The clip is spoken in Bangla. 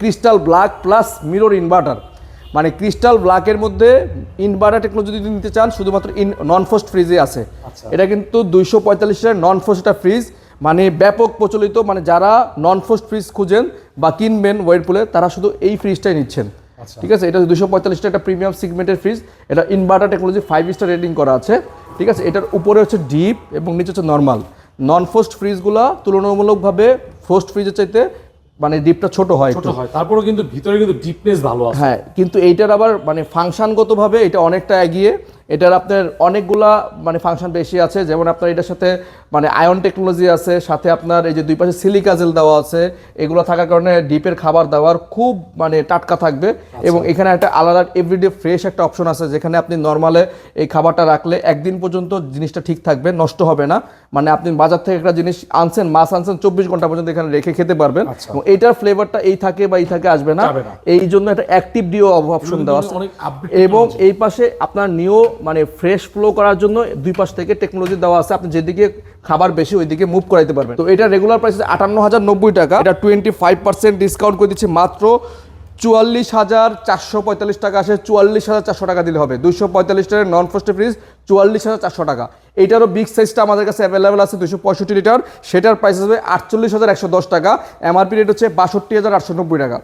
Crystal black plus mirror inverter, মানে ক্রিস্টাল ব্ল্যাকের মধ্যে ইনভার্টার টেকনোলজি যদি নিতে চান শুধুমাত্র নন ফ্রস্ট ফ্রিজে আছে। এটা কিন্তু 245 টাকার নন ফ্রস্ট একটা ফ্রিজ, মানে ব্যাপক প্রচলিত, মানে যারা নন ফ্রস্ট ফ্রিজ খুঁজেন বা কিনবেন ওয়ার্লপুলে তারা শুধু এই ফ্রিজটাই নিচ্ছেন। ঠিক আছে, এটা 245 টাকা একটা প্রিমিয়াম সেগমেন্টের ফ্রিজ। এটা ইনভার্টার টেকনোলজি 5 স্টার রেটিং করা আছে। ঠিক আছে, এটার উপরে হচ্ছে ডিপ এবং নিচে হচ্ছে নর্মাল। নন ফ্রস্ট ফ্রিজগুলো তুলনামূলকভাবে ফ্রস্ট ফ্রিজের চাইতে মানে ডিপটা ছোট হয়, তারপরেও কিন্তু ভিতরে কিন্তু ডিপনেস ভালো আছে। হ্যাঁ, কিন্তু এইটার আবার মানে ফাংশনগতভাবে এটা অনেকটা এগিয়ে। এটার আপনার অনেকগুলা মানে ফাংশন বেশি আছে, যেমন আপনার এটার সাথে মানে আয়ন টেকনোলজি আছে, সাথে আপনার এই যে দুই পাশে সিলিকা জেল দেওয়া আছে, এগুলো থাকার কারণে ডিপের খাবার দাবার খুব মানে টাটকা থাকবে। এবং এখানে একটা আলাদা এভরিডে ফ্রেশ একটা অপশন আছে, যেখানে আপনি নর্মালে এই খাবারটা রাখলে একদিন পর্যন্ত জিনিসটা ঠিক থাকবে, নষ্ট হবে না। মানে আপনি বাজার থেকে একটা জিনিস আনছেন, মাছ আনছেন, 24 ঘন্টা পর্যন্ত এখানে রেখে খেতে পারবেন। এবং এইটার ফ্লেভারটা এই থাকে বা এই থাকে আসবে না, এই জন্য একটা অ্যাক্টিভ ডিও অপশন দেওয়া আছে। এবং এই পাশে আপনার নিউ মানে ফ্রেশ ফ্লো করার জন্য দুই পাশ থেকে টেকনোলজি দেওয়া আছে, আপনি যেদিকে খাবার বেশি ওইদিকে মুভ করাইতে পারবেন। তো এটা রেগুলার প্রাইস 58,090 টাকা, এটা 25% ডিসকাউন্ট করে দিচ্ছে মাত্র 44,445 টাকা আসে। 44,400 টাকা দিলে হবে। 245 টাকার নন ফ্রস্টেড ফ্রিজ 44,400 টাকা। এইটারও বিগ সাইজটা আমাদের কাছে অ্যাভেলেবেল আছে 265 লিটার, সেটার প্রাইস আসবে 48,110 টাকা। এমআরপি রেট হচ্ছে 62,890 টাকা।